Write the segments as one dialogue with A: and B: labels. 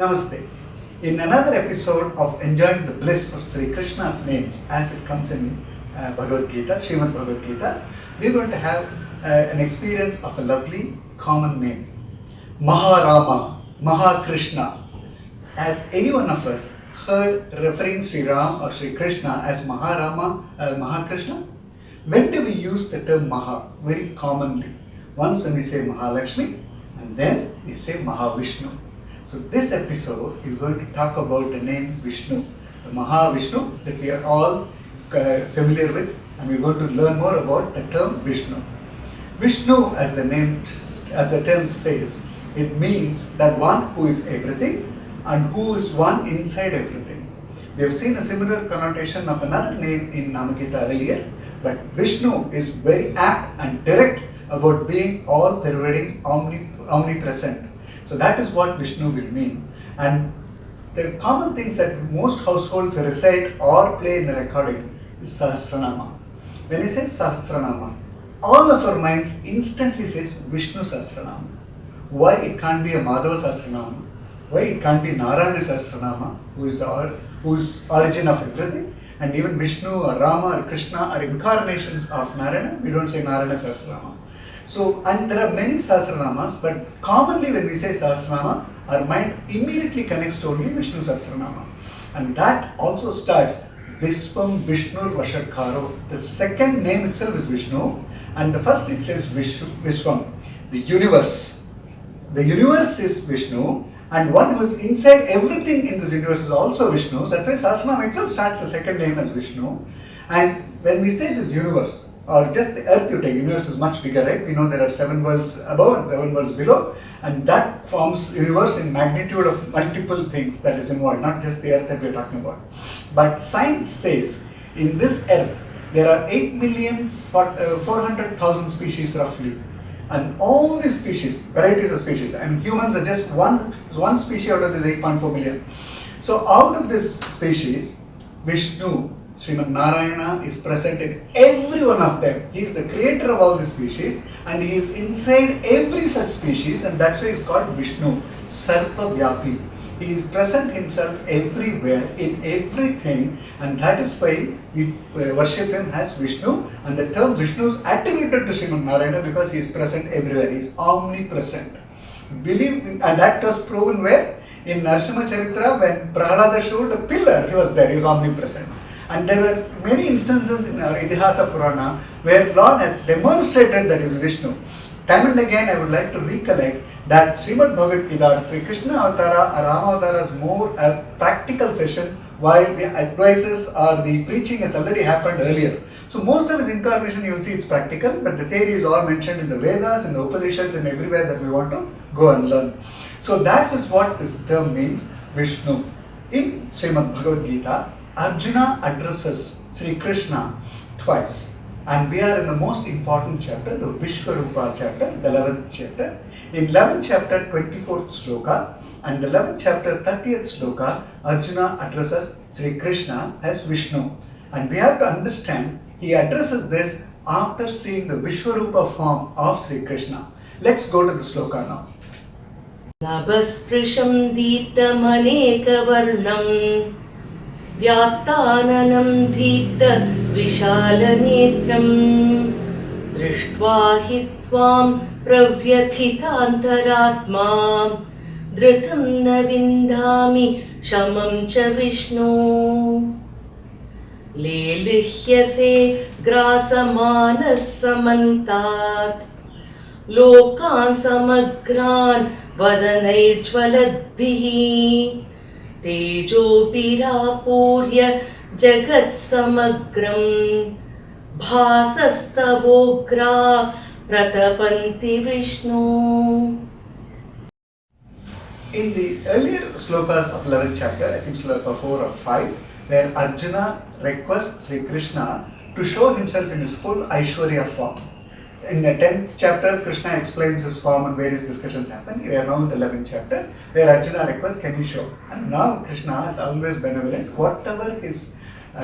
A: Namaste. In another episode of enjoying the bliss of Sri Krishna's names as it comes in Bhagavad Gita, Srimad Bhagavad Gita, we're going to have an experience of a lovely common name. Maharama, Mahakrishna. Has any one of us heard referring Sri Ram or Sri Krishna as Maharama, Mahakrishna? When do we use the term Maha? Very commonly. Once when we say Mahalakshmi, and then we say Mahavishnu. So this episode is going to talk about the name Vishnu, the Mahavishnu that we are all familiar with, and we're going to learn more about the term Vishnu. Vishnu, as the term says, it means that one who is everything and who is one inside everything. We have seen a similar connotation of another name in Naama Geetha earlier, but Vishnu is very apt and direct about being all-pervading, omnipresent. So that is what Vishnu will mean. And the common things that most households recite or play in a recording is Sahasranama. When he says Sahasranama, all of our minds instantly says Vishnu Sahasranama. Why it can't be a Madhava Sahasranama? Why it can't be Narayana Sahasranama, who is origin of everything? And even Vishnu or Rama or Krishna are incarnations of Narayana. We don't say Narayana Sahasranama. So, and there are many Sahasranamas, but commonly when we say Sahasranama, our mind immediately connects to only Vishnu Sahasranama. And that also starts Visvam Vishnur Vashadkaro. The second name itself is Vishnu, and the first it says Visvam, the universe. The universe is Vishnu, and one who is inside everything in this universe is also Vishnu. So that's why Sahasranama itself starts the second name as Vishnu. And when we say this universe, or just the earth you take, universe is much bigger, right? We know there are 7 worlds above and 7 worlds below, and that forms universe in magnitude of multiple things that is involved, not just the earth that we are talking about. But science says in this earth there are 8,400,000 species roughly, and all these species, varieties of species, and humans are just one species out of this 8.4 million. So out of this species, Vishnu, Srimad Narayana is present in every one of them. He is the creator of all the species, and he is inside every such species, and that's why he is called Vishnu, Sarva Vyapi. He is present himself everywhere, in everything, and that is why we worship him as Vishnu, and the term Vishnu is attributed to Srimad Narayana because he is present everywhere. He is omnipresent. And that was proven where? In Narasimha Charitra, when Prahlada showed a pillar, he was there, he was omnipresent. And there were many instances in our Idihasa Purana where Lord has demonstrated that he is Vishnu. Time and again I would like to recollect that Srimad Bhagavad Gita, Sri Krishna Avatara or Rama Avatara is more a practical session, while the advices or the preaching has already happened earlier. So most of his incarnation you will see it's practical, but the theory is all mentioned in the Vedas, in the Upanishads, and everywhere that we want to go and learn. So that is what this term means, Vishnu. In Srimad Bhagavad Gita, Arjuna addresses Sri Krishna twice, and we are in the most important chapter, the Vishwarupa chapter, the 11th chapter. In 11th chapter, 24th sloka, and the 11th chapter, 30th sloka, Arjuna addresses Sri Krishna as Vishnu. And we have to understand, he addresses this after seeing the Vishwarupa form of Sri Krishna. Let's go to the sloka now.
B: Nabhasprisham deeptamanekavarnam Vyattananam deepta vishalanetram Drishtva hi tvam pravyathitantaratma Dhritam na vindhami shamam cha Vishnu Lelihyase grasamanas samantat Lokan samagran vadanairjvaladbhihi Tejopirapurya jagat samagram Bhasastavogra pratapanti Vishnu.
A: In the earlier slokas of 11th chapter, I think sloka 4 or 5, where Arjuna requests Sri Krishna to show himself in his full Aishwarya form. In the 10th chapter, Krishna explains his form and various discussions happen. We are now in the 11th chapter, where Arjuna requests, can you show? And now Krishna is always benevolent. Whatever his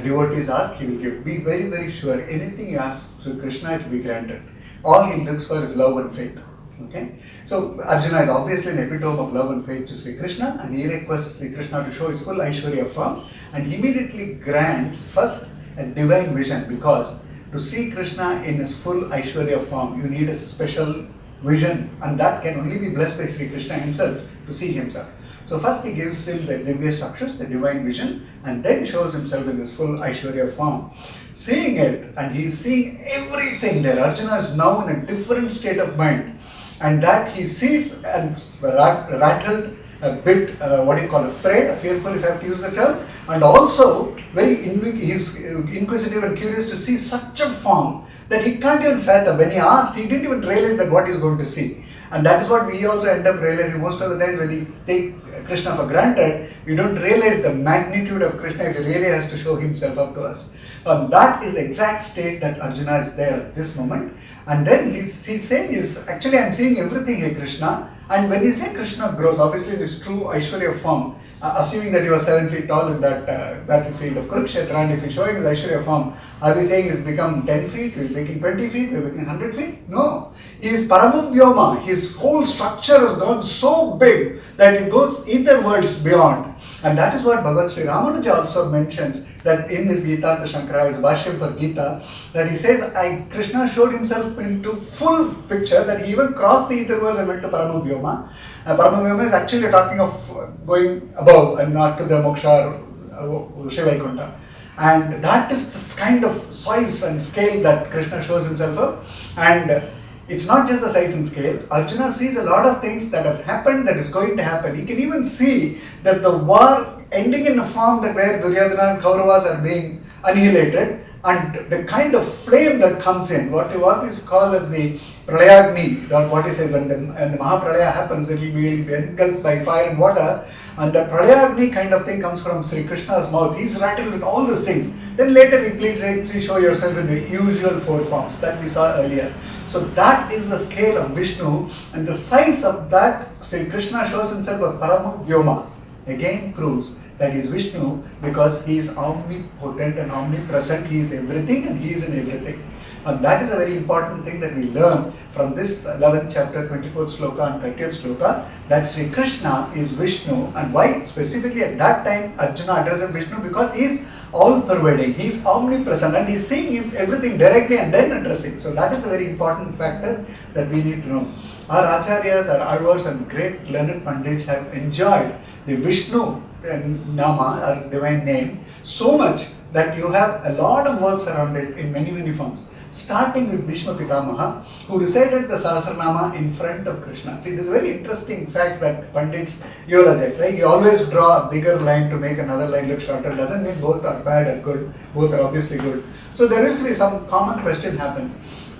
A: devotees ask, he will give. Be very, very sure. Anything you ask to Krishna, it will be granted. All he looks for is love and faith. Okay, so Arjuna is obviously an epitome of love and faith to Sri Krishna, and he requests Sri Krishna to show his full Aishwarya form, and immediately grants first a divine vision, because to see Krishna in his full Aishwarya form, you need a special vision, and that can only be blessed by Sri Krishna himself to see himself. So first he gives him the Divya Sakshus, the divine vision, and then shows himself in his full Aishwarya form. Seeing it, and he is seeing everything there. Arjuna is now in a different state of mind, and that he sees and rattled, a bit, afraid, fearful if I have to use the term, and also he's inquisitive and curious to see such a form that he can't even fathom. When he asked, he didn't even realize that what he's going to see. And that is what we also end up realizing most of the times when we take Krishna for granted. We don't realize the magnitude of Krishna if he really has to show himself up to us. That is the exact state that Arjuna is there at this moment. And then he's saying, actually I'm seeing everything here, Krishna. And when we say Krishna grows, obviously in his true Aishwarya form, assuming that he was 7 feet tall in that battlefield of Kurukshetra, and if he's showing his Aishwarya form, are we saying he's become 10 feet, he's becoming 20 feet, he's becoming 100 feet? No. He is Paramam Vyoma. His whole structure has gone so big that it goes ether worlds beyond. And that is what Bhagavad Sri Ramanuja also mentions, that in his Gita, the Shankara, his Bhashyam for Gita, that he says, Krishna showed himself into full picture, that he even crossed the ether worlds and went to Paramam Vyoma. Paramam Vyoma is actually talking of going above and not to the Moksha or Shiva Vaikuntha. And that is this kind of size and scale that Krishna shows himself up. And it's not just the size and scale. Arjuna sees a lot of things that has happened, that is going to happen. He can even see that the war ending in a form that where Duryodhana and Kauravas are being annihilated, and the kind of flame that comes in, what is called as the Pralayagni, or what he says, when the Mahapralaya happens, it will be engulfed by fire and water, and the Pralayagni kind of thing comes from Sri Krishna's mouth. He's rattled with all these things. Then later he pleads, please show yourself in the usual 4 forms that we saw earlier. So that is the scale of Vishnu, and the size of that Sri Krishna shows himself a Paramam Vyoma. Again proves that he is Vishnu, because he is omnipotent and omnipresent. He is everything and he is in everything. And that is a very important thing that we learn from this 11th chapter, 24th sloka and 30th sloka, that Sri Krishna is Vishnu. And why specifically at that time Arjuna addresses Vishnu? Because he is all-pervading, he is omnipresent, and he is seeing everything directly and then addressing. So that is the very important factor that we need to know. Our acharyas, our alvars and great learned pandits have enjoyed the Vishnu Naama, our divine name, so much that you have a lot of works around it in many forms. Starting with Bhishma Pitamaha, who recited the Sahasranama in front of Krishna. See, this is a very interesting fact that Pandits eulogize, right? You always draw a bigger line to make another line look shorter. Doesn't mean both are bad or good. Both are obviously good. So there is to be some common question happens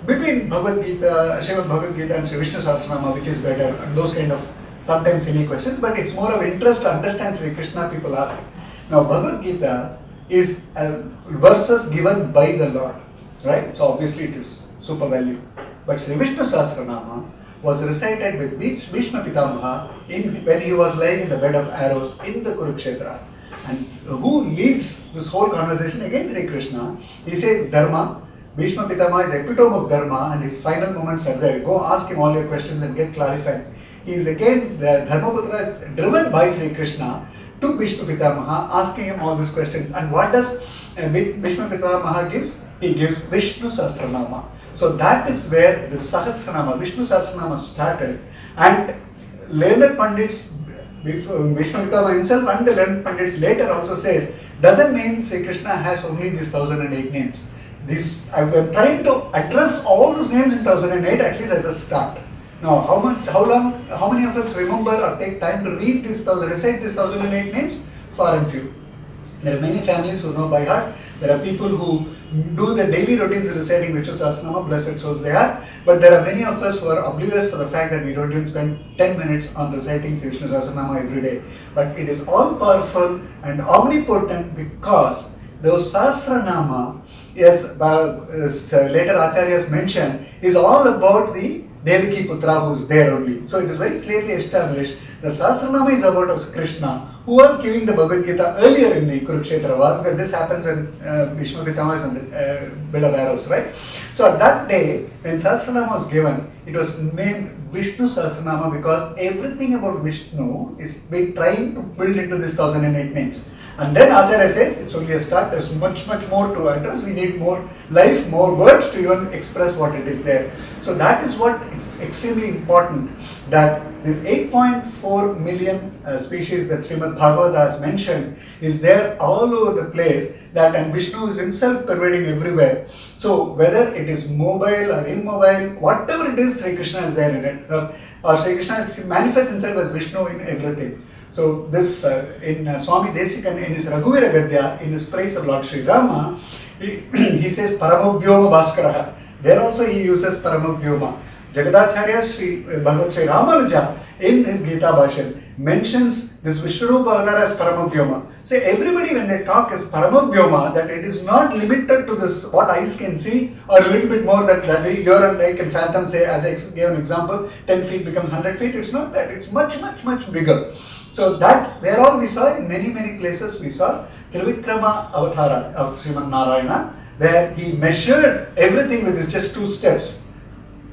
A: between Bhagavad Gita, Srimad Bhagavad Gita and Sri Vishnu Sahasranama, which is better, and those kind of sometimes silly questions, but it's more of interest to understand Sri Krishna people ask. Now Bhagavad Gita is verses given by the Lord. Right? So obviously it is super value. But Sri Vishnu Sahasranama was recited by Bhishma Pitamaha when he was lying in the bed of arrows in the Kurukshetra. And who leads this whole conversation? Again Sri Krishna. He says Dharma. Bhishma Pitamaha is epitome of Dharma, and his final moments are there. Go ask him all your questions and get clarified. He is again, the Dharmaputra is driven by Sri Krishna to Bhishma Pitamaha, asking him all these questions. And what does Bhishma Pitamaha gives? He gives Vishnu Sahasranama. So that is where the Sahasranama, Vishnu Sahasranama started. And learned Pandits, Vishnu Pitamaha himself and the learned Pandits later also says, doesn't mean Sri Krishna has only these 1008 names. I'm trying to address all these names in 1008 at least as a start. Now, how many of us remember or take time to read recite these 1008 names? Far and few. There are many families who know by heart. There are people who do the daily routines reciting Vishnu Sahasranama, blessed souls they are. But there are many of us who are oblivious for the fact that we don't even spend 10 minutes on reciting Vishnu Sahasranama every day. But it is all powerful and omnipotent because those Sahasranama, as later Acharyas mentioned, is all about the Devaki Putra who is there only. So it is very clearly established. The Sahasranama is about Krishna, who was giving the Bhagavad Gita earlier in the Kurukshetra war, because this happens when Bhishma Pitamaha is on the bed of arrows, right? So at that day, when Sahasranama was given, it was named Vishnu Sahasranama because everything about Vishnu is been trying to build into this 1008 names. And then Acharya says, it's only a start, there's much more to address, we need more life, more words to even express what it is there. So that is what is extremely important, that this 8.4 million species that Srimad Bhagavata has mentioned is there all over the place, that and Vishnu is himself pervading everywhere. So whether it is mobile or immobile, whatever it is, Sri Krishna is there in it. Or Sri Krishna manifests himself as Vishnu in everything. So this in Swami Desikan in his Raghuvira Gadya, in his praise of Lord Sri Rama, he says Paramavyoma Bhaskaraha. There also he uses Paramavyoma. Jagadacharya Sri Bhagavad Sri Ramanuja in his Gita Bhashan mentions this Vishnurupa avatar as Paramavyoma. So everybody when they talk is Paramavyoma, that it is not limited to this what eyes can see or a little bit more that we here and I can fathom, say as I gave an example, 10 feet becomes 100 feet. It's not that, it's much bigger. So that where all we saw in many places we saw Trivikrama Avatara of Sriman Narayana, where he measured everything with his just 2 steps.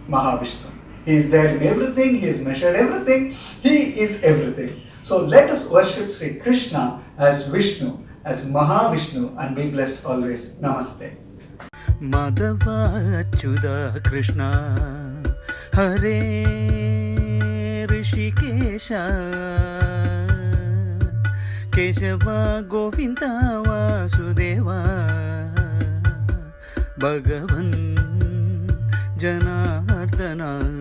A: Mahavishnu. He is there in everything, he has measured everything, he is everything. So let us worship Sri Krishna as Vishnu, as Mahavishnu, and be blessed always. Namaste.
C: Madhava Achyuta Krishna Hare Rishikesha Keshava Govinda Vasudeva Bhagavan Janardana